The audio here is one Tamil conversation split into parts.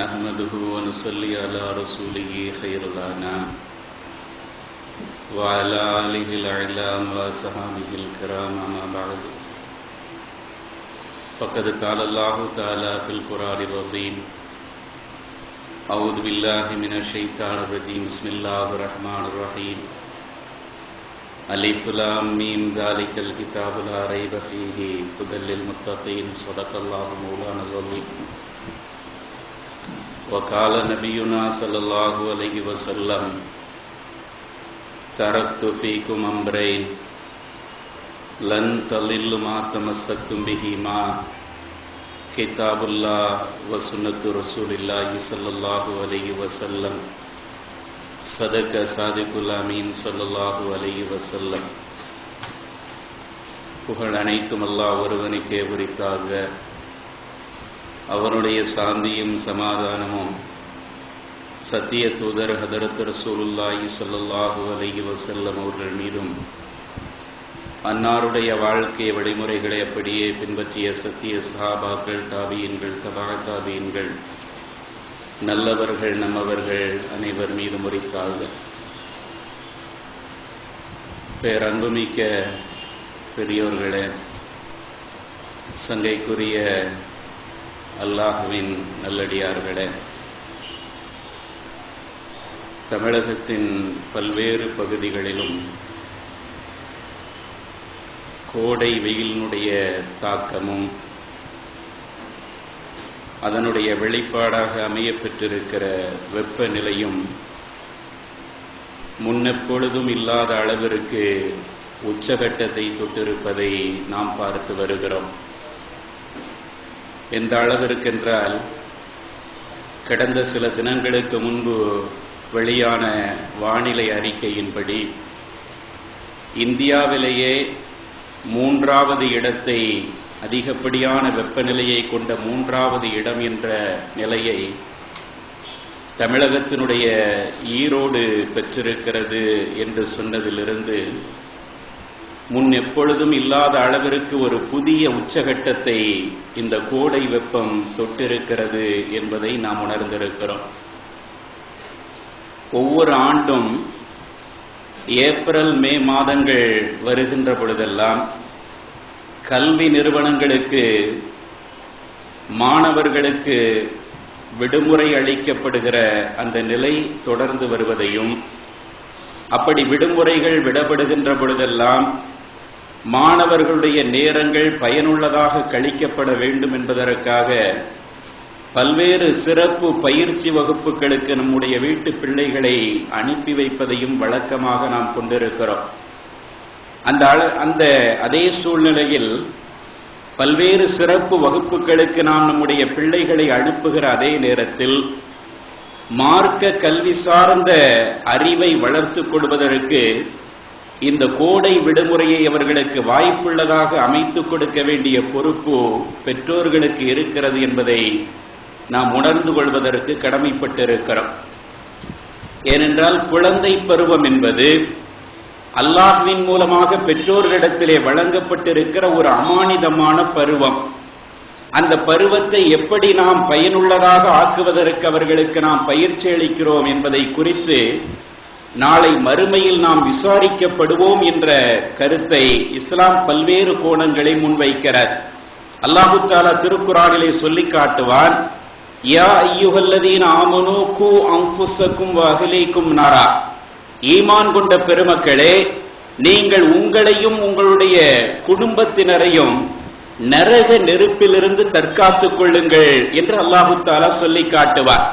نحمده ونصلي على رسوله خير الأنام وعلى آله الأعلام وصحبه الكرام أما بعد فقد قال الله تعالى في القرآن العظيم أعوذ بالله من الشيطان الرجيم بسم الله الرحمن الرحيم ألف لام ميم ذلك الكتاب لا ريب فيه هدى للمتقين صدق الله مولانا العظيم وقال نبينا صلى الله عليه وسلم تركت فيكم أمرين لن تضلوا ما تمسكتم بهما كتاب الله وسنة رسول الله صلى الله عليه وسلم صدق صادق الأمين صلى الله عليه وسلم. புகழ் அனைத்தும் அல்லாஹ் ஒருவனுக்கே உரித்தாக. அவருடைய சாந்தியும் சமாதானமும் சத்திய தூதர் ஹதரத் ரசூலுல்லாஹி ஸல்லல்லாஹு அலைஹி வஸல்லம் அவர்கள் மீதும் அன்னாருடைய வாழ்க்கை வழிமுறைகளை அப்படியே பின்பற்றிய சத்திய சஹாபாக்கள், தாபீன்கள், தபா தாபீன்கள், நல்லவர்கள், நம்மவர்கள் அனைவர் மீதும் உரித்தாக. பேரன்புமிக்க பெரியோர்களே, சங்கைக்குரிய அல்லாஹ்வின் நல்லடியார்களே, தமிழகத்தின் பல்வேறு பகுதிகளிலும் கோடை வெயிலினுடைய தாக்கமும் அதனுடைய வெளிப்பாடாக அமையப்பெற்றிருக்கிற வெப்பநிலையும் முன்னெப்பொழுதும் இல்லாத அளவிற்கு உச்சகட்டத்தை தொட்டிருப்பதை நாம் பார்த்து வருகிறோம். எந்த அளவிற்கென்றால், கடந்த சில தினங்களுக்கு முன்பு வெளியான வானிலை அறிக்கையின்படி இந்தியாவிலேயே 3வது இடத்தை, அதிகப்படியான வெப்பநிலையை கொண்ட 3வது இடம் என்ற நிலையை தமிழகத்தினுடைய ஈரோடு பெற்றிருக்கிறது என்று சொன்னதிலிருந்து முன் எப்பொழுதும் இல்லாத அளவிற்கு ஒரு புதிய உச்சகட்டத்தை இந்த கோடை வெப்பம் தொட்டிருக்கிறது என்பதை நாம் உணர்ந்திருக்கிறோம். ஒவ்வொரு ஆண்டும் ஏப்ரல் மே மாதங்கள் வருகின்ற பொழுதெல்லாம் கல்வி நிறுவனங்களுக்கு, மாணவர்களுக்கு விடுமுறை அளிக்கப்படுகிற அந்த நிலை தொடர்ந்து வருவதையும், அப்படி விடுமுறைகள் விடப்படுகின்ற பொழுதெல்லாம் மாணவர்களுடைய நேரங்கள் பயனுள்ளதாக கழிக்கப்பட வேண்டும் என்பதற்காக பல்வேறு சிறப்பு பயிற்சி வகுப்புகளுக்கு நம்முடைய வீட்டு பிள்ளைகளை அனுப்பி வைப்பதையும் வழக்கமாக நாம் கொண்டிருக்கிறோம். அந்த அதே சூழ்நிலையில் பல்வேறு சிறப்பு வகுப்புகளுக்கு நாம் நம்முடைய பிள்ளைகளை அனுப்புகிற அதே நேரத்தில் மார்க்க கல்வி சார்ந்த அறிவை வளர்த்துக் கொள்வதற்கு இந்த கோடை விடுமுறையை அவர்களுக்கு வாய்ப்புள்ளதாக அமைத்துக் கொடுக்க வேண்டிய பொறுப்பு பெற்றோர்களுக்கு இருக்கிறது என்பதை நாம் உணர்ந்து கொள்வதற்கு கடமைப்பட்டிருக்கிறோம். ஏனென்றால் குழந்தை பருவம் என்பது அல்லாஹ்வின் மூலமாக பெற்றோர்களிடத்திலே வழங்கப்பட்டிருக்கிற ஒரு அமானிதமான பருவம். அந்த பருவத்தை எப்படி நாம் பயனுள்ளதாக ஆக்குவதற்கு அவர்களுக்கு நாம் பயிற்சி அளிக்கிறோம் என்பதை குறித்து நாளை மறுமையில் நாம் விசாரிக்கப்படுவோம் என்ற கருத்தை இஸ்லாம் பல்வேறு கோணங்களை முன்வைக்கிறார். அல்லாஹு தஆலா திருக்குர்ஆனிலே சொல்லி காட்டுவான், யா அய்யுஹல்லதீன ஆமனூ கூ அன்ஃபுஸக்கும் வ அஹ்லீக்கும் நாரா. ஈமான் கொண்ட பெருமக்களே, நீங்கள் உங்களையும் உங்களுடைய குடும்பத்தினரையும் நரக நெருப்பிலிருந்து தற்காத்துக் கொள்ளுங்கள் என்று அல்லாஹு தஆலா சொல்லி காட்டுவார்.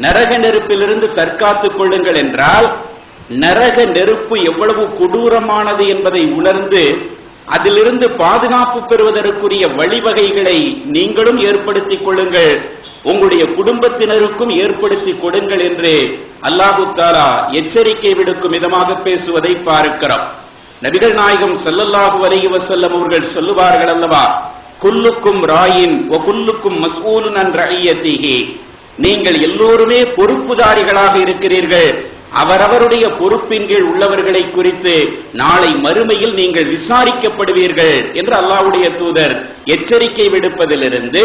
நரக நெருப்பிலிருந்து தற்காத்துக் கொள்ளுங்கள் என்றால் நரக நெருப்பு எவ்வளவு கொடூரமானது என்பதை உணர்ந்து அதிலிருந்து பாதுகாப்பு பெறுவதற்குரிய வழிவகைகளை நீங்களும் ஏற்படுத்திக் கொள்ளுங்கள், உங்களுடைய குடும்பத்தினருக்கும் ஏற்படுத்திக் கொடுங்கள் என்று அல்லாஹு தஆலா எச்சரிக்கை விடுக்கும் விதமாக பேசுவதை பார்க்கிறோம். நபிகள் நாயகம் ஸல்லல்லாஹு அலைஹி வஸல்லம் அவர்கள் சொல்லுவார்கள் அல்லவா, குல்லுக்கும் ராயின் வ குல்லுக்கும் மஸ்ஊலுன் அன் ரஇயத்திஹி. நீங்கள் எல்லோருமே பொறுப்புதாரிகளாக இருக்கிறீர்கள், அவரவருடைய பொறுப்பின் கீழ் உள்ளவர்களை குறித்து நாளை மறுமையில் நீங்கள் விசாரிக்கப்படுவீர்கள் என்று அல்லாஹ்வுடைய தூதர் எச்சரிக்கை விடுப்பதிலிருந்து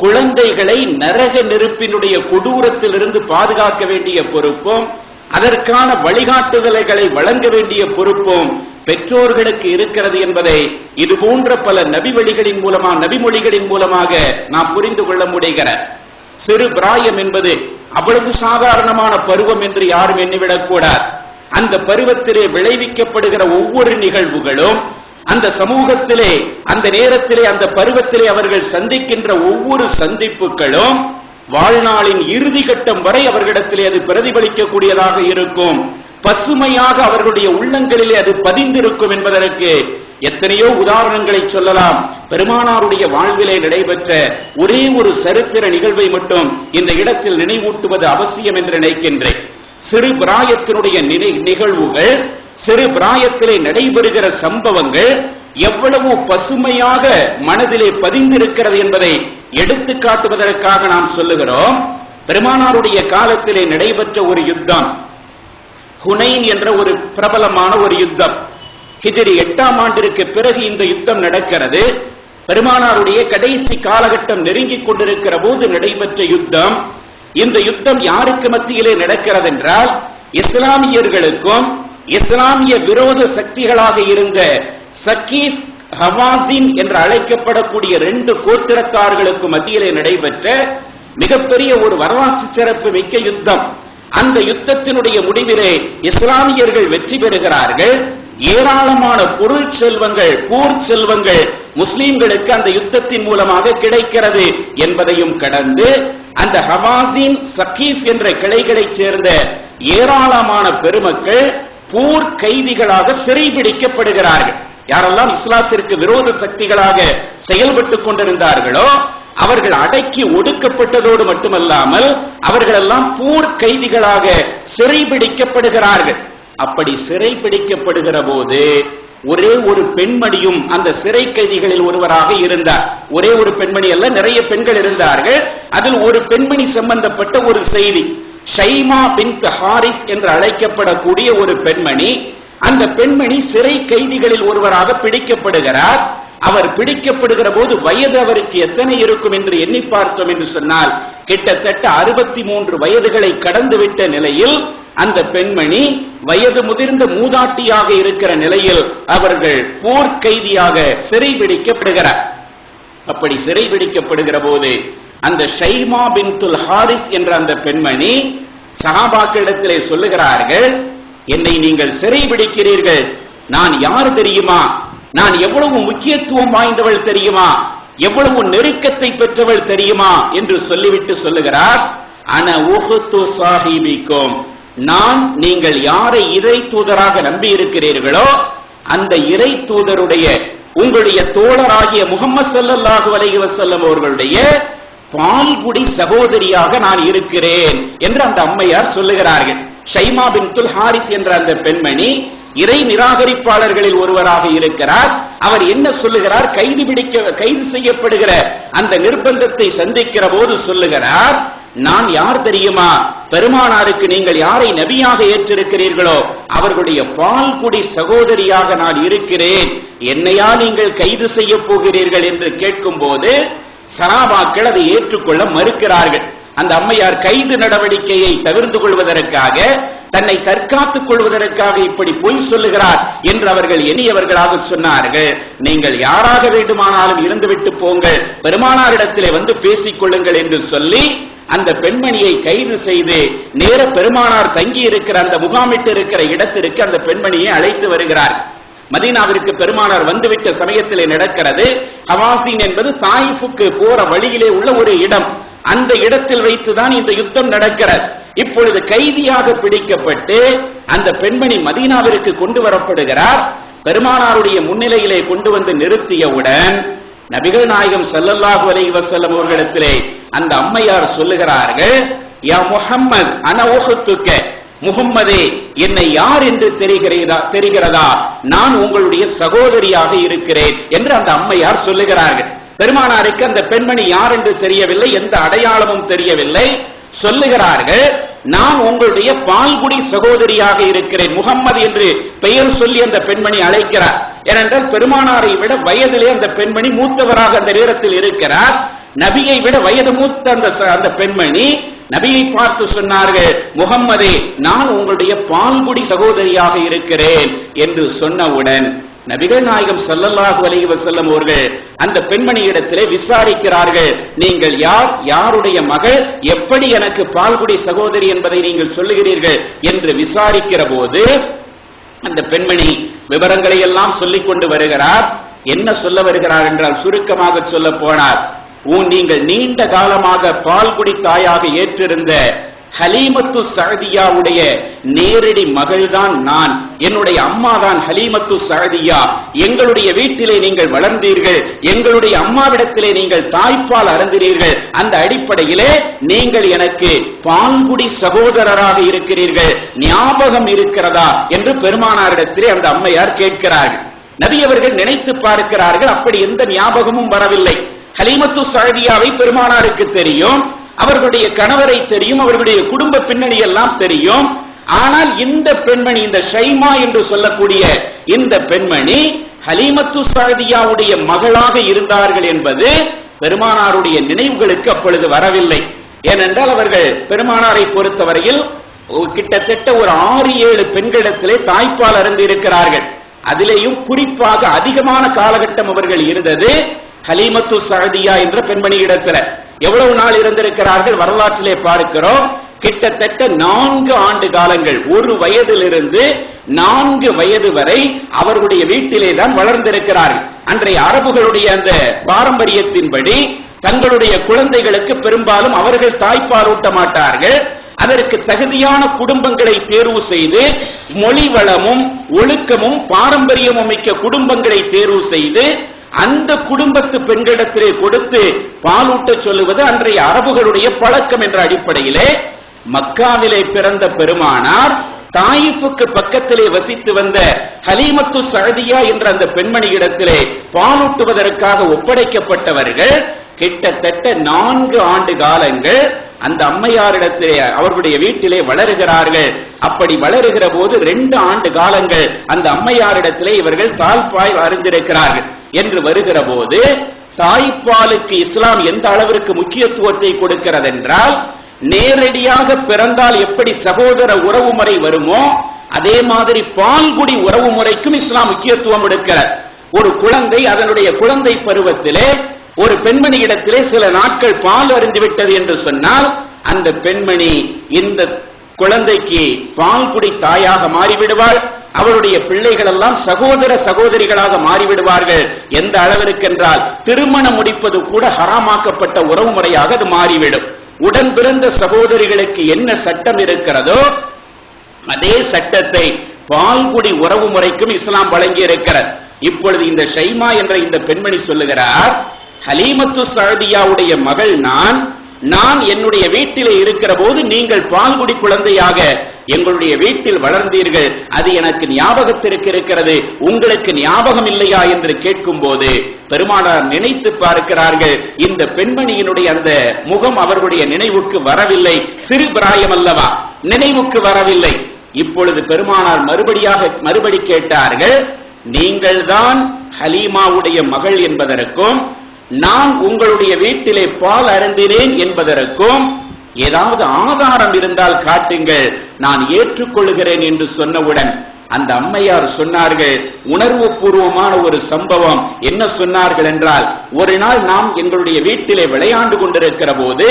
குழந்தைகளை நரக நெருப்பினுடைய கொடூரத்திலிருந்து பாதுகாக்க வேண்டிய பொறுப்பும் அதற்கான வழிகாட்டுதல்களை வழங்க வேண்டிய பொறுப்பும் பெற்றோர்களுக்கு இருக்கிறது என்பதை இது போன்ற பல நபிவழிகளின் மூலமாக நபிமொழிகளின் மூலமாக நாம் புரிந்து கொள்ள முடிகிற சிறு பிராயம் என்பது அவ்வளவு சாதாரணமான பருவம் என்று யாரும் எண்ணிவிடக் கூடாது. அந்த பருவத்திலே விளைவிக்கப்படுகிற ஒவ்வொரு நிகழ்வுகளும் அந்த சமூகத்திலே அந்த நேரத்திலே அந்த பருவத்திலே அவர்கள் சந்திக்கின்ற ஒவ்வொரு சந்திப்புகளும் வாழ்நாளின் இறுதி கட்டம் வரை அவர்களிடத்திலே அது பிரதிபலிக்கக்கூடியதாக இருக்கும். பசுமையாக அவர்களுடைய உள்ளங்களிலே அது பதிந்திருக்கும் என்பதற்கு எத்தனையோ உதாரணங்களை சொல்லலாம். பெருமானாருடைய வாழ்விலே நடைபெற்ற ஒரே ஒரு சரித்திர நிகழ்வை மட்டும் இந்த இடத்தில் நினைவூட்டுவது அவசியம் என்று நினைக்கின்றேன். சிறு பிராயத்தினுடைய நிகழ்வுகள், சிறு பிராயத்திலே நடைபெறுகிற சம்பவங்கள் எவ்வளவு பசுமையாக மனதிலே பதிந்திருக்கிறது என்பதை எடுத்து காட்டுவதற்காக நாம் சொல்லுகிறோம். பெருமானாருடைய காலத்திலே நடைபெற்ற ஒரு யுத்தம், ஹுனைன் என்ற ஒரு பிரபலமான ஒரு யுத்தம். ஹிஜ்ரி 8ஆம் ஆண்டிற்கு பிறகு இந்த யுத்தம் நடக்கிறது. பெருமானாருடைய கடைசி காலகட்டம் நெருங்கிக் கொண்டிருக்கிற போது நடைபெற்ற யுத்தம். இந்த யுத்தம் யாருக்கு மத்தியிலே நடக்கிறது என்றால், இஸ்லாமியர்களுக்கும் இஸ்லாமிய விரோத சக்திகளாக இருந்த சகீஃப் ஹவாசின் என்று அழைக்கப்படக்கூடிய 2 கோத்திரத்தார்களுக்கு மத்தியிலே நடைபெற்ற மிகப்பெரிய ஒரு வரலாற்று சிறப்பு மிக்க யுத்தம். அந்த யுத்தத்தினுடைய முடிவிலே இஸ்லாமியர்கள் வெற்றி பெறுகிறார்கள். ஏராளமான பொருள் செல்வங்கள், போர் செல்வங்கள் முஸ்லிம்களுக்கு அந்த யுத்தத்தின் மூலமாக கிடைக்கிறது என்பதையும் கடந்து அந்த ஹவாசின் சகீஃப் என்ற கிளைகளைச் சேர்ந்த ஏராளமான பெருமக்கள் போர் கைதிகளாக சிறைபிடிக்கப்படுகிறார்கள். யாரெல்லாம் இஸ்லாத்திற்கு விரோத சக்திகளாக செயல்பட்டுக் கொண்டிருந்தார்களோ அவர்கள் அடக்கி ஒடுக்கப்பட்டதோடு மட்டுமல்லாமல் அவர்கள் எல்லாம் போர் கைதிகளாக சிறைபிடிக்கப்படுகிறார்கள். அப்படி சிறைபிடிக்கப்படுகிற போது ஒரே ஒரு பெண்மணியும் அந்த சிறை கைதிகளில் ஒருவராக இருந்தார். ஒரே ஒரு பெண்மணி அல்ல, நிறைய பெண்கள் இருந்தார்கள். அதில் ஒரு பெண்மணி சம்பந்தப்பட்ட ஒரு செய்தி, ஷைமா பின்த் ஹாரிஸ் என்று அழைக்கப்படக்கூடிய ஒரு பெண்மணி. அந்த பெண்மணி சிறை கைதிகளில் ஒருவராக பிடிக்கப்படுகிறார். அவர் பிடிக்கப்படுகிற போது வயது அவருக்கு எத்தனை இருக்கும் என்று எண்ணி பார்த்தோம் என்று சொன்னால் கிட்டத்தட்ட 63 வயதுகளை கடந்துவிட்ட நிலையில் அந்த பெண்மணி வயது முதிர்ந்த மூதாட்டியாக இருக்கிற நிலையில் அவர்கள் போர் கைதியாக சிறைபிடிக்கப்படுகிறார். அப்படி சிறைபிடிக்கப்படுகிற போது அந்த ஷைமா பின்துல் ஹாரிஸ் என்ற அந்த பெண்மணி சஹாபாக்களிடத்திலே சொல்லுகிறார்கள், என்னை நீங்கள் சிறைபிடிக்கிறீர்கள், நான் யார் தெரியுமா, நான் எவ்வளவு முக்கியத்துவம் வாய்ந்தவள் தெரியுமா, எவ்வளவு நெருக்கத்தை பெற்றவள் தெரியுமா என்று சொல்லிவிட்டு சொல்லுகிறார், அன உஹ்து சாஹிபிக்கும், நான் நீங்கள் யாரை இறை தூதராக நம்பி இருக்கிறீர்களோ அந்த இறை தூதருடைய உங்களுடைய தோழராகிய முஹம்மது ஸல்லல்லாஹு அலைஹி வஸல்லம் அவர்களுடைய பால்குடி சகோதரியாக நான் இருக்கிறேன் என்று அந்த அம்மையார் சொல்லுகிறார்கள். ஷைமா பின்துல் ஹாரிஸ் என்ற அந்த பெண்மணி இறை நிராகரிப்பாளர்களில் ஒருவராக இருக்கிறார். அவர் என்ன சொல்லுகிறார், கைது செய்யப்படுகிற அந்த நிர்பந்தத்தை சந்திக்கிற போது சொல்லுகிறார், நான் யார் தெரியுமா, பெருமானாருக்கு நீங்கள் யாரை நபியாக ஏற்றிருக்கிறீர்களோ அவர்களுடைய பால்குடி சகோதரியாக நான் இருக்கிறேன், என்னையா நீங்கள் கைது செய்ய போகிறீர்கள் என்று கேட்கும் போது சஹாபாக்கள் அதை ஏற்றுக்கொள்ள மறுக்கிறார்கள். அந்த அம்மையார் கைது நடவடிக்கையை தவிர்த்து கொள்வதற்காக, தன்னை தற்காத்துக் கொள்வதற்காக இப்படி பொய் சொல்லுகிறார் என்று அவர்கள் எண்ணியவர்களாக சொன்னார்கள், நீங்கள் யாராக வேண்டுமானாலும் இருந்துவிட்டு போங்கள், பெருமானாரிடத்திலே வந்து பேசிக் கொள்ளுங்கள் என்று சொல்லி அந்த பெண்மணியை கைது செய்து நேர பெருமானார் தங்கி இருக்கிற அந்த முகாமிட்டு இருக்கிற இடத்திற்கு அந்த பெண்மணியை அழைத்து வருகிறார். மதீனாவிற்கு பெருமானார் வந்துவிட்ட சமயத்திலே நடக்கிறது. ஹவாசின் என்பது தாயிஃபுக்கு போற வழியிலே உள்ள ஒரு இடம். அந்த இடத்தில் வைத்துதான் இந்த யுத்தம் நடக்கிறது. இப்பொழுது கைதியாக பிடிக்கப்பட்டு அந்த பெண்மணி மதீனாவிற்கு கொண்டு வரப்படுகிறார். பெருமானாருடைய முன்னிலையிலே கொண்டு வந்து நிறுத்தியவுடன் நபிகள் நாயகம் ஸல்லல்லாஹு அலைஹி வஸல்லம் அவர்களிடத்திலே அந்த அம்மையார் சொல்லுகிறார்கள், யா முஹம்மது அன உஹ்துக, முஹம்மதே என்னை யார் என்று தெரிகிறதா, நான் உங்களுடைய சகோதரியாக இருக்கிறேன் என்று அந்த அம்மையார் சொல்லுகிறார்கள். பெருமானாருக்கு அந்த பெண்மணி யார் என்று தெரியவில்லை, எந்த அடையாளமும் தெரியவில்லை. சொல்லுகிறார்கள், நான் உங்களுடைய பால்குடி சகோதரியாக இருக்கிறேன். முகம்மது என்று பெயர் சொல்லி அந்த பெண்மணி அழைக்கிறார். ஏனென்றால் பெருமானாரை விட வயதிலே அந்த பெண்மணி மூத்தவராக அந்த நேரத்தில் இருக்கிறார். நபியை விட வயது மூத்த அந்த பெண்மணி நபியை பார்த்து சொன்னார்கள், முகம்மதே, நான் உங்களுடைய பால்குடி சகோதரியாக இருக்கிறேன் என்று சொன்னவுடன் நபிகள் நாயகம் ஸல்லல்லாஹு அலைஹி வஸல்லம் அவர்கள் அந்த பெண்மணியிடத்திலே விசாரிக்கிறார்கள், நீங்கள் யார், யாருடைய மகள், எப்படி எனக்கு பால்குடி சகோதரி என்பதை நீங்கள் சொல்லுகிறீர்கள் என்று விசாரிக்கிற போது அந்த பெண்மணி விவரங்களை எல்லாம் சொல்லிக் கொண்டு வருகிறார். என்ன சொல்ல வருகிறார் என்றால், சுருக்கமாக சொல்ல போனார், நீங்கள் நீண்ட காலமாக பால்குடி தாயாக ஏற்றிருந்த ஹலீமத்து சஅதியாவுடைய நேரடி மகள்தான் நான். என்னுடைய அம்மா தான் ஹலீமத்து சஅதியா. எங்களுடைய வீட்டிலே நீங்கள் வளர்ந்தீர்கள், எங்களுடைய அம்மாவிடத்திலே நீங்கள் தாய்ப்பால் அருந்தினீர்கள். அந்த அடிப்படையிலே நீங்கள் எனக்கு பால்குடி சகோதரராக இருக்கிறீர்கள், ஞாபகம் இருக்கிறதா என்று பெருமானாரிடத்திலே அந்த அம்மையார் கேட்கிறார்கள். நபி அவர்கள் நினைத்து பார்க்கிறார்கள், அப்படி எந்த ஞாபகமும் வரவில்லை. ஹலீமத்து சஅதியாவை பெருமானாருக்கு தெரியும், அவர்களுடைய கணவரை தெரியும், அவர்களுடைய குடும்ப பின்னணி எல்லாம் தெரியும். ஆனால் இந்த பெண்மணி, இந்த ஷைமா என்று சொல்லக்கூடிய இந்த பெண்மணி ஹலீமத்து சஅதியாவுடைய மகளாக இருந்தார்கள் என்பது பெருமானாருடைய நினைவுகளுக்கு அப்பொழுது வரவில்லை. ஏனென்றால் அவர்கள் பெருமானாரை பொறுத்தவரையில் கிட்டத்தட்ட ஒரு 6-7 பெண்களிடத்திலே தாய்ப்பால் அருந்தி இருக்கிறார்கள். அதிலேயும் குறிப்பாக அதிகமான காலகட்டம் அவர்கள் இருந்தது ஹலீமத்து சஅதியா என்ற பெண்மணியிடத்தில். எவ்வளவு நாள் இருந்திருக்கிறார்கள் வரலாற்றிலே பார்க்கிறோம். கிட்டத்தட்ட 4 ஆண்டு காலங்கள், 1 வயதிலிருந்து 4 வயது வரை அவர்களுடைய வீட்டிலே தான் வளர்ந்திருக்கிறார்கள். அன்றைய அரபுகளுடைய அந்த பாரம்பரியத்தின்படி தங்களுடைய குழந்தைகளுக்கு பெரும்பாலும் அவர்கள் தாய்ப்பால் ஊட்ட மாட்டார்கள். அதற்கு தகுதியான குடும்பங்களை தேர்வு செய்து, மொழி வளமும் ஒழுக்கமும் பாரம்பரியமும் மிக்க குடும்பங்களை தேர்வு செய்து அந்த குடும்பத்து பெண்களிடத்திலே கொடுத்து பாலூட்ட சொல்லுவது அன்றைய அரபுகளுடைய பழக்கம் என்ற அடிப்படையிலே மக்காவிலே பிறந்த பெருமானார் தாயிஃபுக்கு பக்கத்திலே வசித்து வந்த ஹலீமத்து சஅதியா என்ற அந்த பெண்மணியிடத்திலே பாலூட்டுவதற்காக ஒப்படைக்கப்பட்டவர்கள் கிட்டத்தட்ட 4 ஆண்டு காலங்கள் அந்த அம்மையாரிடத்திலே அவர்களுடைய வீட்டிலே வளருகிறார்கள். அப்படி வளருகிற போது 2 ஆண்டு காலங்கள் அந்த அம்மையாரிடத்திலே இவர்கள் தாய்ப்பால் அறிந்திருக்கிறார்கள் என்று வருகிற போது தாய்ப்பாலுக்கு இஸ்லாம் எந்த அளவிற்கு முக்கியத்துவத்தை கொடுக்கிறது என்றால், நேரடியாக பிறந்தால் எப்படி சகோதர உறவு முறை வருமோ அதே மாதிரி பால்குடி உறவு முறைக்கும் இஸ்லாம் முக்கியத்துவம் கொடுக்கிறது. ஒரு குழந்தை அதனுடைய குழந்தை பருவத்திலே ஒரு பெண்மணியிடத்திலே சில நாட்கள் பால் அருந்திவிட்டது என்று சொன்னால் அந்த பெண்மணி இந்த குழந்தைக்கு பால்குடி தாயாக மாறிவிடுவாள். அவருடைய பிள்ளைகள் எல்லாம் சகோதர சகோதரிகளாக மாறிவிடுவார்கள். எந்த அளவிற்கு என்றால் திருமணம் முடிப்பது கூட ஹராமாக்கப்பட்ட உறவு முறையாக அது மாறிவிடும். உடன் பிறந்த சகோதரிகளுக்கு என்ன சட்டம் இருக்கிறதோ அதே சட்டத்தை பால்குடி உறவு முறைக்கும் இஸ்லாம் வழங்கி இருக்கிறது. இப்பொழுது இந்த ஷைமா என்ற இந்த பெண்மணி சொல்லுகிறார், ஹலீமத்து சஅதியாவுடைய மகள் நான் என்னுடைய வீட்டிலே இருக்கிற போது நீங்கள் பால்குடி குழந்தையாக எங்களுடைய வீட்டில் வளர்ந்தீர்கள், அது எனக்கு ஞாபகத்திற்கு இருக்கிறது, உங்களுக்கு ஞாபகம் இல்லையா என்று கேட்கும் போது பெருமானார் நினைத்து பார்க்கிறார்கள், இந்த பெண்மணியினுடைய அந்த முகம் அவர்களுடைய நினைவுக்கு வரவில்லை. சிறு பிராயம் அல்லவா, நினைவுக்கு வரவில்லை. இப்பொழுது பெருமானார் மறுபடி கேட்டார்கள், நீங்கள் தான் ஹலீமாவுடைய மகள் என்பதற்கும் நான் உங்களுடைய வீட்டிலே பால் அருந்தினேன் என்பதற்கும் ஏதாவது ஆதாரம் இருந்தால் காட்டுங்கள், நான் ஏற்றுக்கொள்கிறேன் என்று சொன்னவுடன் அந்த அம்மையார் சொன்னார்கள், உணர்வு பூர்வமான ஒரு சம்பவம். என்ன சொன்னார்கள் என்றால், ஒரு நாள் நாம் எங்களுடைய வீட்டிலே விளையாண்டு கொண்டிருக்கிற போது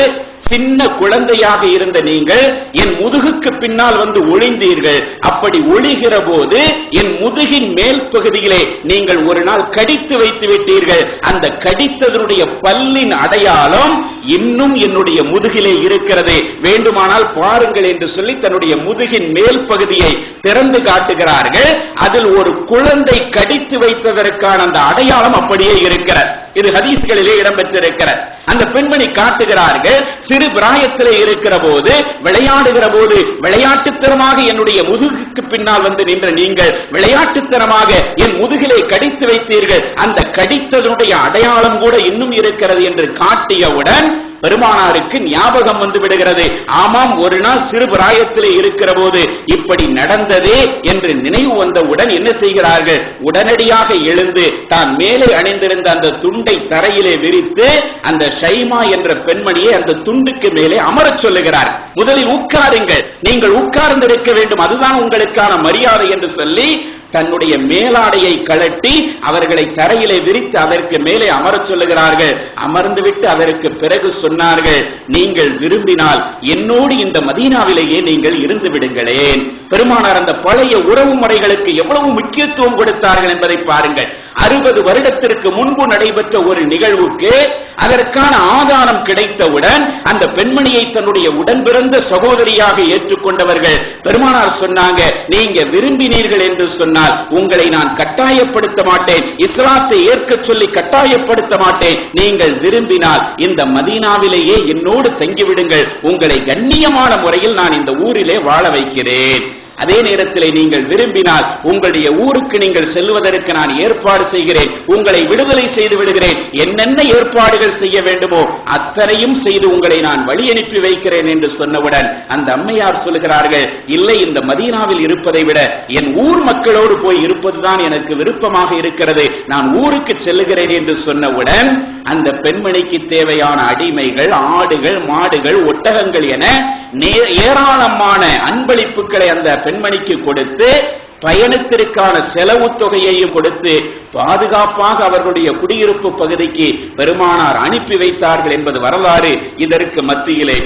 சின்ன குழந்தையாக இருந்த நீங்கள் என் முதுகுக்கு பின்னால் வந்து ஒளிந்தீர்கள். அப்படி ஒளிகிற போது என் முதுகின் மேல் பகுதியிலே நீங்கள் ஒரு நாள் கடித்து வைத்து விட்டீர்கள். அந்த கடித்ததனுடைய பல்லின் அடையாளம் இன்னும் என்னுடைய முதுகிலே இருக்கிறது, வேண்டுமானால் பாருங்கள் என்று சொல்லி தன்னுடைய முதுகின் மேல் பகுதியை திறந்து காட்டுகிறார்கள். அதில் ஒரு குழந்தை கடித்து வைத்ததற்கான அந்த அடையாளம் அப்படியே இருக்கிறது. இது ஹதீஸ்களிலே இடம்பெற்றிருக்கிறது. அந்த பெண்மணி காட்டுகிறார்கள், சிறு பிராயத்திலே இருக்கிற போது விளையாடுகிற போது விளையாட்டுத்தனமாக என்னுடைய முதுகுக்கு பின்னால் வந்து நின்ற நீங்கள் விளையாட்டுத்தனமாக என் முதுகிலே கடித்து வைத்தீர்கள், அந்த கடித்ததனுடைய அடையாளம் கூட இன்னும் இருக்கிறது என்று காட்டியவுடன் பெருமானாருக்கு ஞாபகம் வந்து விடுகிறது. ஆமாம், ஒரு நாள் சிறு பிராயத்திலே இருக்கிற போது இப்படி நடந்ததே என்று நினைவு வந்தவுடன் என்ன செய்கிறார்கள்? உடனடியாக எழுந்து தான் மேலே அணிந்திருந்த அந்த துண்டை தரையிலே விரித்து அந்த ஷைமா என்ற பெண்மணியை அந்த துண்டுக்கு மேலே அமரச் சொல்லுகிறார். முதலில் உட்காருங்கள், நீங்கள் உட்கார்ந்திருக்க வேண்டும், அதுதான் உங்களுக்கான மரியாதை என்று சொல்லி தன்னுடைய மேலாடையை கழட்டி அவர்களை தரையிலே விரித்து அதற்கு மேலே அமரச் சொல்லுகிறார்கள். அமர்ந்துவிட்டு அதற்கு பிறகு சொன்னார்கள், நீங்கள் விரும்பினால் என்னோடு இந்த மதீனாவிலேயே நீங்கள் இருந்து விடுங்களேன். பெருமானார் அந்த பழைய உறவு முறைகளுக்கு எவ்வளவு முக்கியத்துவம் கொடுத்தார்கள் என்பதை பாருங்கள். 60 வருடத்திற்கு முன்பு நடைபெற்ற ஒரு நிகழ்வுக்கு அதற்கான ஆதாரம் கிடைத்தவுடன் அந்த பெண்மணியை தன்னுடைய உடன் பிறந்த சகோதரியாக ஏற்றுக்கொண்டவர்கள். பெருமானார் சொன்னாங்க, நீங்க விரும்பினீர்கள் என்று சொன்னால் உங்களை நான் கட்டாயப்படுத்த மாட்டேன், இஸ்லாத்தை ஏற்க சொல்லி கட்டாயப்படுத்த மாட்டேன். நீங்கள் விரும்பினால் இந்த மதீனாவிலேயே என்னோடு தங்கிவிடுங்கள், உங்களை கண்ணியமான முறையில் நான் இந்த ஊரிலே வாழ வைக்கிறேன். அதே நேரத்தில் நீங்கள் விரும்பினால் உங்களுடைய ஊருக்கு நீங்கள் செல்வதற்கு நான் ஏற்பாடு செய்கிறேன், உங்களை விடுதலை செய்து விடுகிறேன், என்னென்ன ஏற்பாடுகள் செய்ய வேண்டுமோ அத்தனையும் செய்து உங்களை நான் வழி அனுப்பி வைக்கிறேன் என்று சொன்னவுடன் அந்த அம்மையார் சொல்கிறார்கள், இல்லை, இந்த மதீனாவில் இருப்பதை விட என் ஊர் மக்களோடு போய் இருப்பதுதான் எனக்கு விருப்பமாக இருக்கிறது, நான் ஊருக்கு செல்லுகிறேன் என்று சொன்னவுடன் அந்த பெண்மணிக்கு தேவையான அடிமைகள், ஆடுகள், மாடுகள், ஒட்டகங்கள் என ஏராளமான அன்பளிப்புகளை அந்த பெண்மணிக்கு கொடுத்து பயணத்திற்கான செலவு தொகையையும் கொடுத்து பாதுகாப்பாக அவர்களுடைய குடியிருப்பு பகுதிக்கு பெருமானார் அனுப்பி வைத்தார்கள் என்பது வரலாறு. இதற்கு மத்தியிலே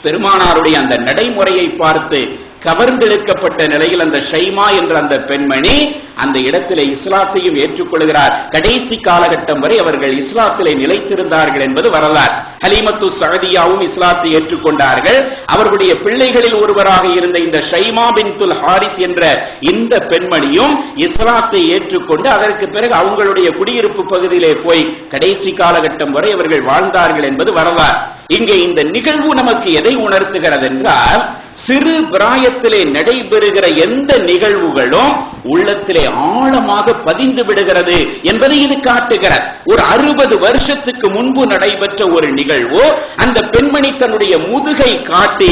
பெருமானாருடைய அந்த நடைமுறையை பார்த்து கவர்ந்தெழுக்கப்பட்ட நிலையில் அந்த ஷைமா என்ற அந்த பெண்மணி அந்த இடத்திலே இஸ்லாத்தையும் ஏற்றுக்கொள்கிறார். கடைசி காலகட்டம் வரை அவர்கள் இஸ்லாத்திலே நிலைத்திருந்தார்கள் என்பது வரலாறு. ஹலீமத்து சஅதியாவும் இஸ்லாத்தை ஏற்றுக்கொண்டார்கள். அவர்களுடைய பிள்ளைகளில் ஒருவராக இருந்த இந்த ஷைமா பின்துல் ஹாரிஸ் என்ற இந்த பெண்மணியும் இஸ்லாத்தை ஏற்றுக்கொண்டு அதற்கு பிறகு அவங்களுடைய குடியிருப்பு பகுதியிலே போய் கடைசி காலகட்டம் வரை அவர்கள் வாழ்ந்தார்கள் என்பது வரலாறு. இங்கே இந்த நிகழ்வு நமக்கு எதை உணர்த்துகிறது என்றால், சிறு பிராயத்திலே நடைபெறுகிற எந்த நிகழ்வுகளும் உள்ளத்திலே ஆழமாக பதிந்து விடுகிறது என்பதை இது காட்டுகிறது. ஒரு 60 வருஷத்துக்கு முன்பு நடைபெற்ற ஒரு நிகழ்வு, அந்த பெண்மணி தன்னுடைய முதுகை காட்டி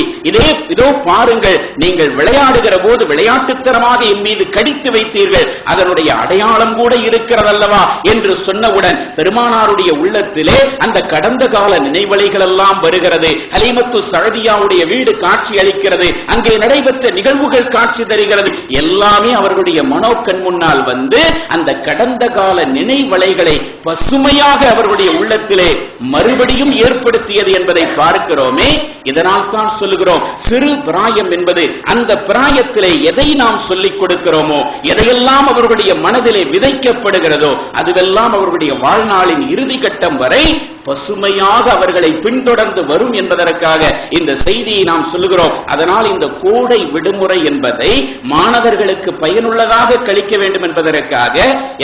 இதோ பாருங்கள், நீங்கள் விளையாடுகிற போது விளையாட்டுத்தனமாக என் மீது கடித்து வைத்தீர்கள், அதனுடைய அடையாளம் கூட இருக்கிறதல்லவா என்று சொன்னவுடன் பெருமானாருடைய உள்ளத்திலே அந்த கடந்த கால நினைவலைகள் எல்லாம் வருகிறது. ஹலீமத்து சஅதியாவுடைய வீடு காட்சி அளிக்கிறது, அங்கே நடைபெற்ற நிகழ்வுகள் காட்சி தருகிறது. எல்லாமே அவர்களுடைய மனோக்கண் முன்னால் வந்து அந்த கடந்த கால நினைவலைகளை பசுமையாக அவர்களுடைய உள்ளத்திலே மறுபடியும் ஏற்படுத்தியது என்பதை பார்க்கிறோமே. இதனால் தான் சொல்லுகிறோம், சிறு பிராயம் என்பது அந்த பிராயத்திலே எதை நாம் சொல்லிக் கொடுக்கிறோமோ, எதையெல்லாம் அவர்களுடைய மனதிலே விதைக்கப்படுகிறதோ அதுவெல்லாம் அவர்களுடைய வாழ்நாளின் இறுதி கட்டம் வரை பசுமையாக அவர்களை பின்தொடர்ந்து வரும் என்பதற்காக இந்த செய்தியை நாம் சொல்லுகிறோம். அதனால் இந்த கோடை விடுமுறை என்பதை மாணவர்களுக்கு பயனுள்ளதாக கழிக்க வேண்டும் என்பதற்காக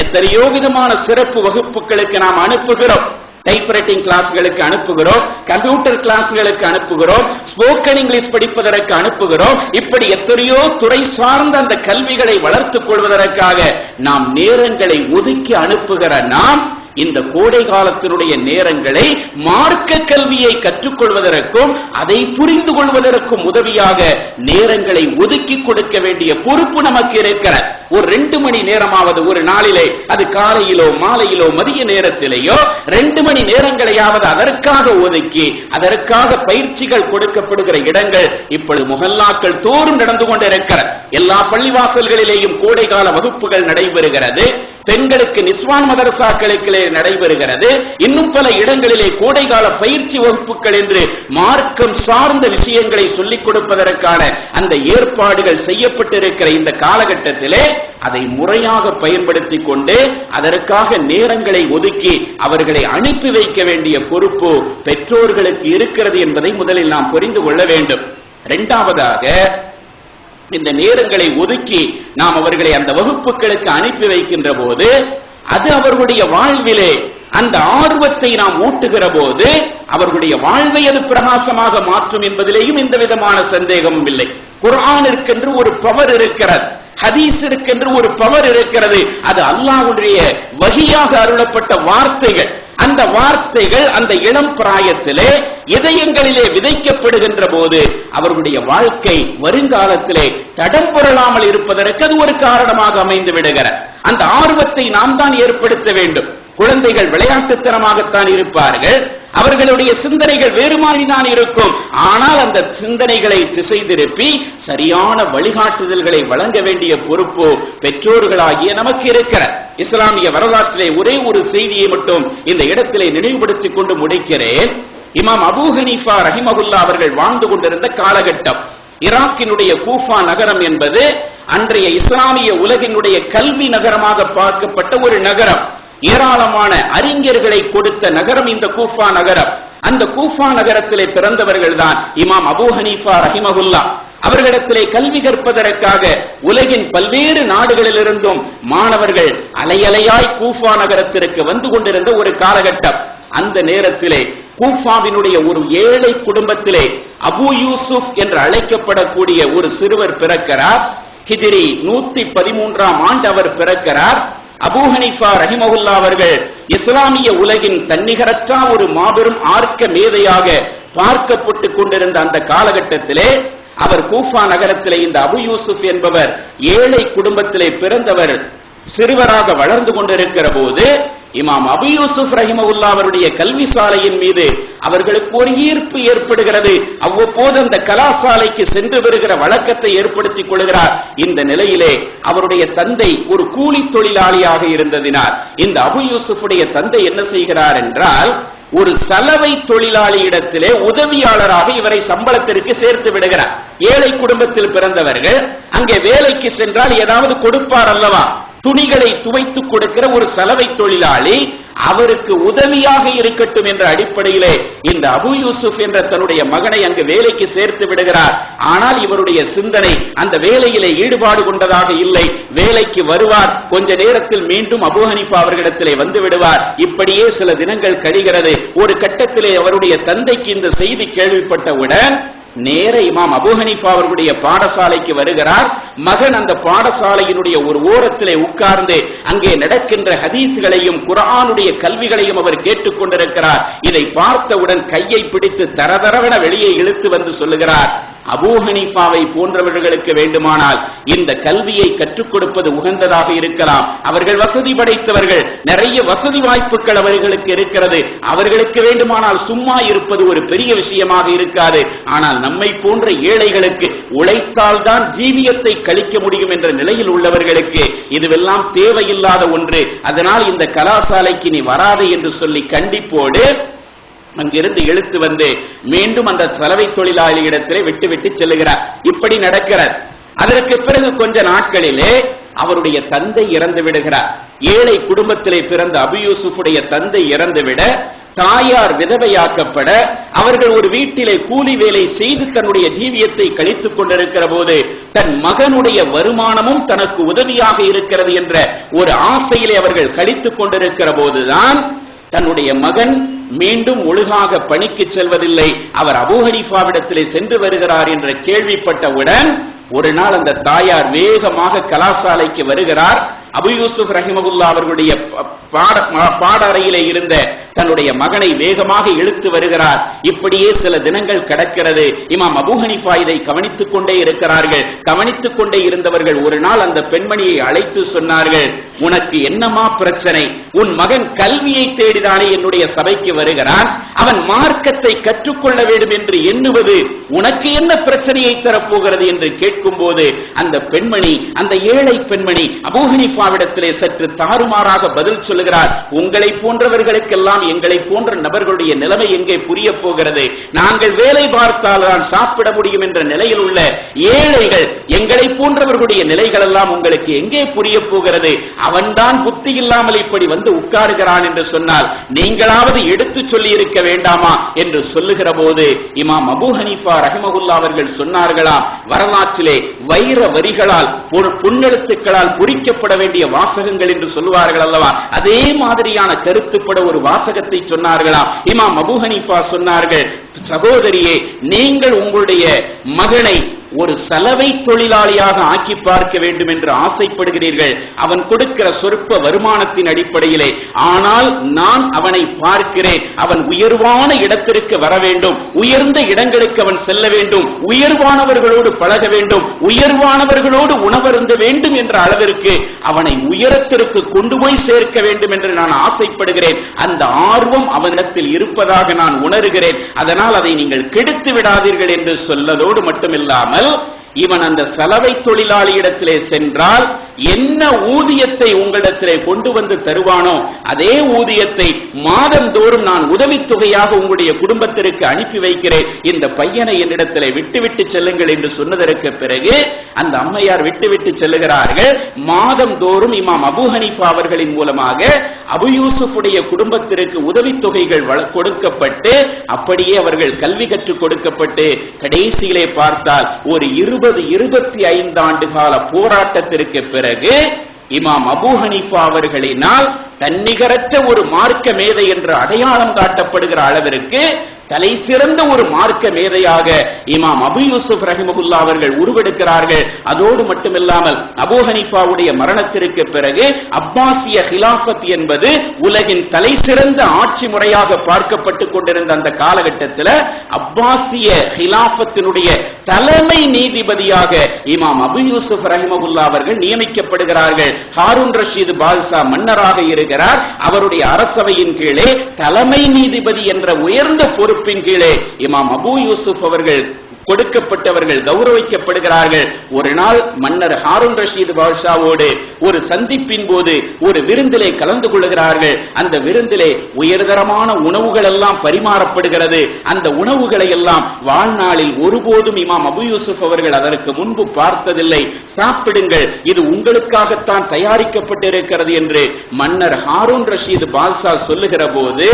எத்தனையோ விதமான சிறப்பு வகுப்புகளுக்கு நாம் அனுப்புகிறோம். டைப்ரைட்டிங் கிளாஸ்களுக்கு அனுப்புகிறோம், கம்ப்யூட்டர் கிளாஸ்களுக்கு அனுப்புகிறோம், ஸ்போக்கன் இங்கிலீஷ் படிப்பதற்கு அனுப்புகிறோம். இப்படி எத்தனையோ துறை சார்ந்த அந்த கல்விகளை வளர்த்துக் கொள்வதற்காக நாம் நேரங்களை ஒதுக்கி அனுப்புகிற நாம் இந்த கோடை காலத்தினுடைய நேரங்களை மார்க்க கல்வியை கற்றுக்கொள்வதற்கும் அதை புரிந்து கொள்வதற்கும் உதவியாக நேரங்களை ஒதுக்கி கொடுக்க வேண்டிய பொறுப்பு நமக்கு இருக்கிறது. ஒரு 2 மணி நேரமாவது ஒரு நாளிலே, அது காலையிலோ மாலையிலோ மதிய நேரத்திலேயோ 2 மணி நேரங்களையாவது அதற்காக ஒதுக்கி அதற்காக பயிற்சிகள் கொடுக்கப்படுகிற இடங்கள் இப்பொழுது முஹல்லாக்கள் தோறும் நடந்து கொண்டிருக்கிறது. எல்லா பள்ளிவாசல்களிலேயும் கோடைகால வகுப்புகள் நடைபெறுகிறது. பெண்களுக்கு நிஸ்வான் மதரசாக்களுக்கு நடைபெறுகிறது. இன்னும் பல இடங்களிலே கோடைகால பயிற்சி வகுப்புகள் என்று மார்க்கம் சார்ந்த விஷயங்களை சொல்லிக் கொடுப்பதற்கான அந்த ஏற்பாடுகள் செய்யப்பட்டிருக்கிற இந்த காலகட்டத்திலே அதை முறையாக பயன்படுத்திக் கொண்டு அதற்காக நேரங்களை ஒதுக்கி அவர்களை அனுப்பி வைக்க வேண்டிய பொறுப்பு பெற்றோர்களுக்கு இருக்கிறது என்பதை முதலில் நாம் புரிந்து கொள்ள வேண்டும். இரண்டாவதாக, இந்த நேரங்களை ஒதுக்கி நாம் அவர்களை அந்த வகுப்புகளுக்கு அனுப்பி வைக்கின்ற போது அது அவர்களுடைய வாழ்விலே அந்த ஆர்வத்தை நாம் ஊட்டுகிற போது அவர்களுடைய வாழ்வை அது பிரகாசமாக மாற்றும் என்பதிலேயும் எந்த விதமான சந்தேகமும் இல்லை. குர்ஆனிற்கென்று ஒரு பவர் இருக்கிறது, ஹதீஸிற்கென்று ஒரு பவர் இருக்கிறது. அது அல்லாஹ்வுடைய வஹியாக அருளப்பட்ட வார்த்தைகள். அந்த வார்த்தைகள் அந்த இளம் பிராயத்திலே இதயங்களிலே விதைக்கப்படுகின்ற போது அவர்களுடைய வாழ்க்கை வருங்காலத்திலே தடம்புரளாமல் இருப்பதற்கு அது ஒரு காரணமாக அமைந்து விடுகிறது. அந்த ஆர்வத்தை நாம் தான் ஏற்படுத்த வேண்டும். குழந்தைகள் விளையாட்டுத்தனமாகத்தான் இருப்பார்கள், அவர்களுடைய சிந்தனைகள் வேறு மாதிரிதான் இருக்கும். ஆனால் அந்த சிந்தனைகளை திசை திருப்பி சரியான வழிகாட்டுதல்களை வழங்க வேண்டிய பொறுப்பு பெற்றோர்களாகிய நமக்கு இருக்கிற. இஸ்லாமிய வரலாற்றிலே ஒரே ஒரு செய்தியை மட்டும் இந்த இடத்திலே நினைவுபடுத்திக் கொண்டு முடிக்கிறேன். இமாம் அபூ ஹனீஃபா ரஹிமஹுல்லா அவர்கள் வாழ்ந்து கொண்டிருந்த காலகட்டம், ஈராக்கினுடைய கூஃபா நகரம் என்பது அன்றைய இஸ்லாமிய உலகினுடைய கல்வி நகரமாக பார்க்கப்பட்ட ஒரு நகரம். ஏராளமான அறிஞர்களை கொடுத்த நகரம் இந்த கூஃபா நகரம். அந்த கூஃபா நகரத்திலே பிறந்தவர்கள் தான் இமாம் அபூ ஹனீஃபா ரஹிமஹுல்லா. அவர்களிடத்திலே கல்வி கற்பதற்காக உலகின் பல்வேறு நாடுகளிலிருந்தும் மாணவர்கள் அலையலையாய் கூஃபா நகரத்திற்கு வந்து கொண்டிருந்த ஒரு காலகட்டம். அந்த நேரத்திலே கூஃபாவினுடைய ஒரு ஏழை குடும்பத்திலே அபு யூசுப் என்று அழைக்கப்படக்கூடிய ஒரு சிறுவர் பிறக்கிறார். ஹிஜ்ரி 113ஆம் ஆண்டு அவர் பிறக்கிறார். அபூ ஹனீஃபா ரஹிமஹுல்லா அவர்கள் இஸ்லாமிய உலகின் தன்னிகரற்ற ஒரு மாபெரும் ஆர்க்க மேதையாக பார்க்கப்பட்டுக் கொண்டிருந்த அந்த காலகட்டத்திலே அவர் கூஃபா நகரத்திலே இந்த அபு யூசுப் என்பவர் ஏழை குடும்பத்திலே பிறந்தவர் சிறுவராக வளர்ந்து கொண்டிருக்கிற போது இமாம் அபு யூசுப் ரஹிமஹுல்லா அவருடைய கல்வி சாலையின் மீது அவர்களுக்கு ஒரு ஈர்ப்பு ஏற்படுகிறது. அவ்வப்போது அந்த கலாசாலைக்கு சென்று வருகிற வழக்கத்தை ஏற்படுத்திக் கொள்கிறார். இந்த நிலையிலே அவருடைய தந்தை ஒரு கூலி தொழிலாளியாக இருந்ததினால் இந்த அபு யூசுஃபுடைய தந்தை என்ன செய்கிறார் என்றால், ஒரு சலவை தொழிலாளி இடத்திலே உதவியாளராக இவரை சம்பளத்திற்கு சேர்த்து விடுகிறார். ஏழை குடும்பத்தில் பிறந்தவர்கள் அங்கே வேலைக்கு சென்றால் ஏதாவது கொடுப்பார் அல்லவா, துணிகளை துவைத்துக் கொடுக்கிற ஒரு சலவை தொழிலாளி அவருக்கு உதவியாக இருக்கட்டும் என்ற அடிப்படையிலே இந்த அபு யூசுப் என்ற தன்னுடைய மகனை அங்கு வேலைக்கு சேர்த்து விடுகிறார். ஆனால் இவருடைய சிந்தனை அந்த வேலையிலே ஈடுபாடு கொண்டதாக இல்லை. வேலைக்கு வருவார், கொஞ்ச நேரத்தில் மீண்டும் அபூ ஹனீஃபா அவர்களிடத்திலே வந்து விடுவார். இப்படியே சில தினங்கள் கழிகிறது. ஒரு கட்டத்திலே அவருடைய தந்தைக்கு இந்த செய்தி கேள்விப்பட்டவுடன் நேர இமாம் அபூ ஹனீஃபா அவர்களுடைய பாடசாலைக்கு வருகிறார். மகன் அந்த பாடசாலையினுடைய ஒரு ஓரத்திலே உட்கார்ந்து அங்கே நடக்கின்ற ஹதீஸ்களையும் குர்ஆனுடைய கல்விகளையும் அவர் கேட்டுக் கொண்டிருக்கிறார். இதை பார்த்தவுடன் கையை பிடித்து தரதரவென வெளியே இழுத்து வந்து சொல்லுகிறார், அபூ ஹனீஃபாவை போன்றவர்களுக்கு வேண்டுமானால் இந்த கல்வியை கற்றுக் கொடுப்பது உகந்ததாக இருக்கலாம். அவர்கள் வசதி படைத்தவர்கள், நிறைய வசதி வாய்ப்புகள் அவர்களுக்கு இருக்கிறது. அவர்களுக்கு வேண்டுமானால் சும்மா இருப்பது ஒரு பெரிய விஷயமாக இருக்காது. ஆனால் நம்மை போன்ற ஏழைகளுக்கு உழைத்தால் தான் ஜீவியத்தை கழிக்க முடியும் என்ற நிலையில் உள்ளவர்களுக்கு இதுவெல்லாம் தேவையில்லாத ஒன்று. அதனால் இந்த கலாசாலைக்கு நீ வராது என்று சொல்லி கண்டிப்போடு அங்கிருந்து இழுத்து வந்து மீண்டும் அந்த சலவை தொழிலாளி இடத்திலே விட்டு செல்லுகிறார். இப்படி நடக்கிறார். அதற்கு பிறகு கொஞ்ச நாட்களிலே அவருடைய தந்தை இறந்து விடுகிறார். ஏழை குடும்பத்திலே பிறந்த அபு யூசுஃபுடைய தந்தை இறந்துவிட தாயார் விதவையாக்கப்பட அவர்கள் ஒரு வீட்டிலே கூலி வேலை செய்து தன்னுடைய ஜீவியத்தை கழித்துக் கொண்டிருக்கிற போது தன் மகனுடைய வருமானமும் தனக்கு உதவியாக இருக்கிறது என்ற ஒரு ஆசையிலே அவர்கள் கழித்துக் கொண்டிருக்கிற போதுதான் தன்னுடைய மகன் மீண்டும் ஒழுங்காக பணிக்கு செல்வதில்லை, அவர் அபூ ஹனீஃபாவிடத்திலே சென்று வருகிறார் என்ற கேள்விப்பட்டவுடன் ஒரு நாள் அந்த தாயார் வேகமாக கலாசாலைக்கு வருகிறார். அபு யூசுப் ரஹிமஹுல்லா அவர்களுடைய பாட அறையிலே இருந்த தன்னுடைய மகனை வேகமாக இழுத்து வருகிறார். இப்படியே சில தினங்கள் கடக்கிறது. இமாம் அபூ ஹனீஃபா இதை கவனித்துக் கொண்டே இருக்கிறார்கள். கவனித்துக் கொண்டே இருந்தவர்கள் ஒரு நாள் அந்த பெண்மணியை அழைத்து சொன்னார்கள், உனக்கு என்னமா பிரச்சனை? உன் மகன் கல்வியை தேடிதானே என்னுடைய சபைக்கு வருகிறான், அவன் மார்க்கத்தை கற்றுக்கொள்ள வேண்டும் என்று எண்ணுவது உனக்கு என்ன பிரச்சனையை தரப்போகிறது என்று கேட்கும் போது அந்த பெண்மணி, அந்த ஏழை பெண்மணி அபூ ஹனீஃபாவிடத்திலே சற்று தாறுமாறாக பதில் சொல்லுகிறார், உங்களை போன்றவர்களுக்கெல்லாம் எங்களை போன்ற நபர்களுடைய நிலைமை எங்கே புரிய போகிறது? நாங்கள் வேலை பார்த்தால் தான் சாப்பிட முடியும் என்ற நிலையில் உள்ள ஏழைகள், எங்களை போன்றவர்களுடைய நிலைகள் எல்லாம் உங்களுக்கு எங்கே புரிய போகிறது? அவன்தான் புத்தி இல்லாமல் இப்படி வந்து உட்காருகிறான் என்று சொன்னால் நீங்களாவது எடுத்து சொல்லி இருக்க வேண்டாமா என்று சொல்லுகிற போது இமாம் அபூ ஹனீஃபா ரஹிமஹுல்லா அவர்கள் சொன்னார்களாம், வரலாற்றிலே வைர வரிகளால் பொன்னெழுத்துக்களால் பொறிக்கப்பட வேண்டிய வாசகங்கள் என்று சொல்லுவார்கள் அல்லவா, அதே மாதிரியான கருத்துப்பட ஒரு வாசகத்தை சொன்னார்களாம். இமாம் அபூ ஹனீஃபா சொன்னார்கள், சகோதரியே, நீங்கள் உங்களுடைய மகனை ஒரு சலவை தொழிலாளியாக ஆக்கி பார்க்க வேண்டும் என்று ஆசைப்படுகிறீர்கள், அவன் கொடுக்கிற சொற்ப வருமானத்தின் அடிப்படையிலே. ஆனால் நான் அவனை பார்க்கிறேன், அவன் உயர்வான இடத்திற்கு வர வேண்டும், உயர்ந்த இடங்களுக்கு அவன் செல்ல வேண்டும், உயர்வானவர்களோடு பழக வேண்டும், உயர்வானவர்களோடு உணவருந்த வேண்டும் என்ற அளவிற்கு அவனை உயரத்திற்கு கொண்டு போய் சேர்க்க வேண்டும் என்று நான் ஆசைப்படுகிறேன். அந்த ஆர்வம் அவனிடத்தில் இருப்பதாக நான் உணர்கிறேன். அதனால் அதை நீங்கள் கெடுத்து விடாதீர்கள் என்று சொல்லதோடு மட்டுமில்லாமல், இவன் அந்த சலவை தொழிலாளியிடத்திலே சென்றால் என்ன ஊதியத்தை உங்களிடத்திலே கொண்டு வந்து தருவானோ அதே ஊதியத்தை மாதந்தோறும் நான் உதவித்தொகையாக உங்களுடைய குடும்பத்திற்கு அனுப்பி வைக்கிறேன், இந்த பையனை என்னிடத்திலே விட்டுவிட்டு செல்லுங்கள் என்று சொன்னதற்கு பிறகு அந்த அம்மையார் விட்டுவிட்டு செல்லுகிறார்கள். மாதந்தோறும் இமாம் அபூ ஹனீஃபா அவர்களின் மூலமாக அபு யூசுஃபுடைய குடும்பத்திற்கு உதவித்தொகைகள் கொடுக்கப்பட்டு அப்படியே அவர்கள் கல்வி கற்றுக் கொடுக்கப்பட்டு கடைசியிலே பார்த்தால் ஒரு 20-25 ஆண்டு கால போராட்டத்திற்கு பிறகு இமாம் அபூ ஹனீஃபா அவர்களினால் தன்னிகரற்ற ஒரு மார்க்க மேதை என்று அடையாளம் காட்டப்படுகிற அளவிற்கு தலை சிறந்த ஒரு மார்க்க மேதையாக இமாம் அபூ யூசுப் ரஹிமஹுல்லாஹ் அவர்கள் உருவெடுக்கிறார்கள். அதோடு மட்டுமில்லாமல் அபூ ஹனீஃபாவுடைய மரணத்திற்கு பிறகு அப்பாசிய ஹிலாஃபத் என்பது உலகின் தலை சிறந்த ஆட்சி முறையாக பார்க்கப்பட்டு கொண்டிருந்த அந்த காலகட்டத்தில் அப்பாசிய ஹிலாஃபத்தினுடைய தலைமை நீதிபதியாக இமாம் அபூ யூசுப் ரஹிமஹுல்லாஹ் அவர்கள் நியமிக்கப்படுகிறார்கள். ஹாரூன் ரஷீத் பால்சா மன்னராக இருக்கிறார். அவருடைய அரசவையின் கீழே தலைமை நீதிபதி என்ற உயர்ந்த பொறுப்பின் கீழே இமாம் அபூ யூசுப் அவர்கள் கொடுக்கப்பட்டவர்கள் கௌரவிக்கப்படுகிறார்கள். ஒரு நாள் மன்னர் ஹாரூன் ரஷீத் பாட்ஷாவோடு ஒரு சந்திப்பின் போது ஒரு விருந்திலே கலந்து கொள்கிறார்கள். அந்த விருந்திலே உயர்தரமான உணவுகள் எல்லாம் பரிமாறப்படுகிறது. அந்த உணவுகளை எல்லாம் வாழ்நாளில் ஒருபோதும் இமாம் அபூ யூசுப் அவர்கள் அதற்கு முன்பு பார்த்ததில்லை. சாப்பிடுங்கள், இது உங்களுக்காகத்தான் தயாரிக்கப்பட்டிருக்கிறது என்று மன்னர் ஹாரூன் ரஷீத் பாட்ஷா சொல்லுகிற போது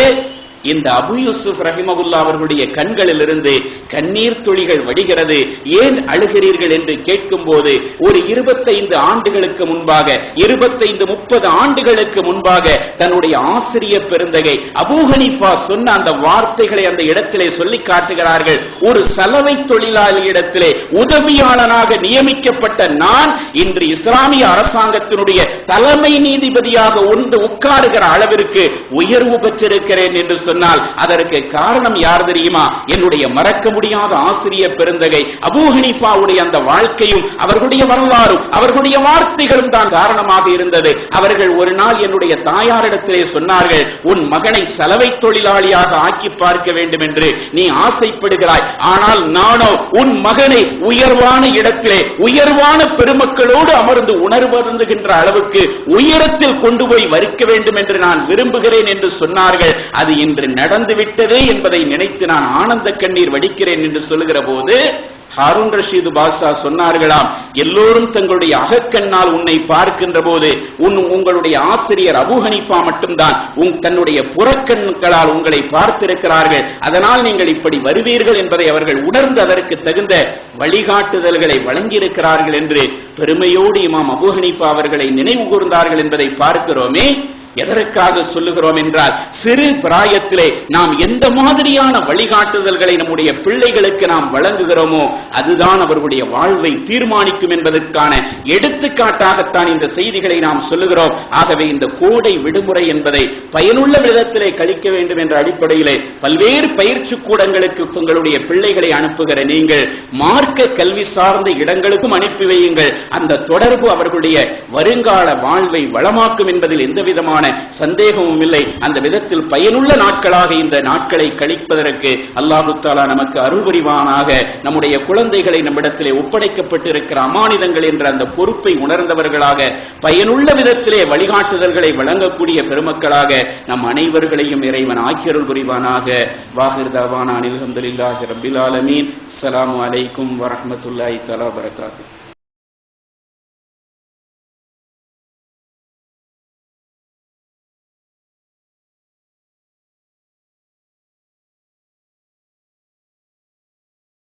இந்த அபூ யூசுப் ரஹிமஹுல்லாஹ் அவர்களுடைய கண்களில் இருந்து கண்ணீர் துளிகள் வடிகிறது. ஏன் அழுகிறீர்கள் என்று கேட்கும் போது ஒரு 25 ஆண்டுகளுக்கு முன்பாக 25-30 ஆண்டுகளுக்கு முன்பாக தன்னுடைய ஆசிரியர் பெருந்தகை அபூ ஹனீஃபா சொன்ன அந்த வார்த்தைகளை அந்த இடத்திலே சொல்லி காட்டுகிறார்கள். ஒரு சலவை தொழிலாளியிடத்திலே உதவியாளனாக நியமிக்கப்பட்ட நான் இன்று இஸ்லாமிய அரசாங்கத்தினுடைய தலைமை நீதிபதியாக உட்காருகிற அளவிற்கு உயர்வு பெற்றிருக்கிறேன் என்று சொன்னால் அதற்கு காரணம் யார் தெரியுமா? என்னுடைய மறக்க முடியாத ஆசிரியர் பெருந்தகை அபூ ஹனீஃபாவுடைய அந்த வாழ்க்கையும் அவர்களுடைய வரலாறும் அவர்களுடைய வார்த்தைகளும் தான் காரணமாக இருந்தது. அவர்கள் ஒரு நாள் என்னுடைய தாயாரிடத்திலே சொன்னார்கள், உன் மகனை சலவை தொழிலாளியாக ஆக்கி பார்க்க வேண்டும் என்று நீ ஆசைப்படுகிறாய், ஆனால் நானோ உன் மகனை உயர்வான இடத்திலே உயர்வான பெருமக்களோடு அமர்ந்து உணர்வருந்துகின்ற அளவுக்கு உயரத்தில் கொண்டு போய் வைக்க வேண்டும் என்று நான் விரும்புகிறேன் என்று சொன்னார்கள். அது இன்று நடந்துவிட்டதே என்பதை நினைத்து நான் ஆனந்த கண்ணீர் வடிக்கிறேன் என்று சொல்லுகிற போது ஹாரூன் ரஷீத் பாட்ஷா சொன்னார்களாம், எல்லோரும் தங்களுடைய அகக்கண்ணால் உன்னை பார்க்கின்ற போது உங்களுடைய ஆசிரியர் அபூ ஹனீஃபா மட்டும்தான் தன்னுடைய புறக்கண்களால் உங்களை பார்த்திருக்கிறார்கள். அதனால் நீங்கள் இப்படி வருவீர்கள் என்பதை அவர்கள் உணர்ந்து அதற்கு தகுந்த வழிகாட்டுதல்களை வழங்கியிருக்கிறார்கள் என்று பெருமையோடு இமாம் அபூ ஹனீஃபா அவர்களை நினைவு கூர்ந்தார்கள் என்பதை பார்க்கிறோமே. எதற்காக சொல்லுகிறோம் என்றால், சிறு பிராயத்திலே நாம் எந்த மாதிரியான வழிகாட்டுதல்களை நம்முடைய பிள்ளைகளுக்கு நாம் வழங்குகிறோமோ அதுதான் அவர்களுடைய வாழ்வை தீர்மானிக்கும் என்பதற்கான எடுத்துக்காட்டாகத்தான் இந்த செய்திகளை நாம் சொல்லுகிறோம். ஆகவே இந்த கோடை விடுமுறை என்பதை பயனுள்ள விதத்திலே கழிக்க வேண்டும் என்ற அடிப்படையிலே பல்வேறு பயிற்சி கூடங்களுக்கு உங்களுடைய பிள்ளைகளை அனுப்புகிற நீங்கள் மார்க்க கல்வி சார்ந்த இடங்களுக்கும் அனுப்பி வையுங்கள். அந்த தொடர்பு அவர்களுடைய வருங்கால வாழ்வை வளமாக்கும் என்பதில் எந்த விதமான சந்தேகமும் இல்லை. அந்த விதத்தில் பயனுள்ள நாட்களாக இந்த நாட்களை கழிப்பதற்கு அல்லாஹு தஆலா நமக்கு அருள் புரிவானாக. நம்முடைய குழந்தைகளை நம்மிடத்திலே ஒப்படைக்கப்பட்டிருக்கிற அமானிதங்கள் என்ற அந்த பொறுப்பை உணர்ந்தவர்களாக பயனுள்ள விதத்திலே வழிகாட்டுதல்களை வழங்கக்கூடிய பெருமக்களாக நம் அனைவர்களையும் இறைவன் ஆக்கியருள் புரிவானாக. வாஹிர் தவானா அல்ஹம்துலில்லாஹி ரப்பில் ஆலமீன். அஸ்ஸலாமு அலைக்கும் வரஹ்மத்துல்லாஹி தஆலா வபரகாத்துஹு.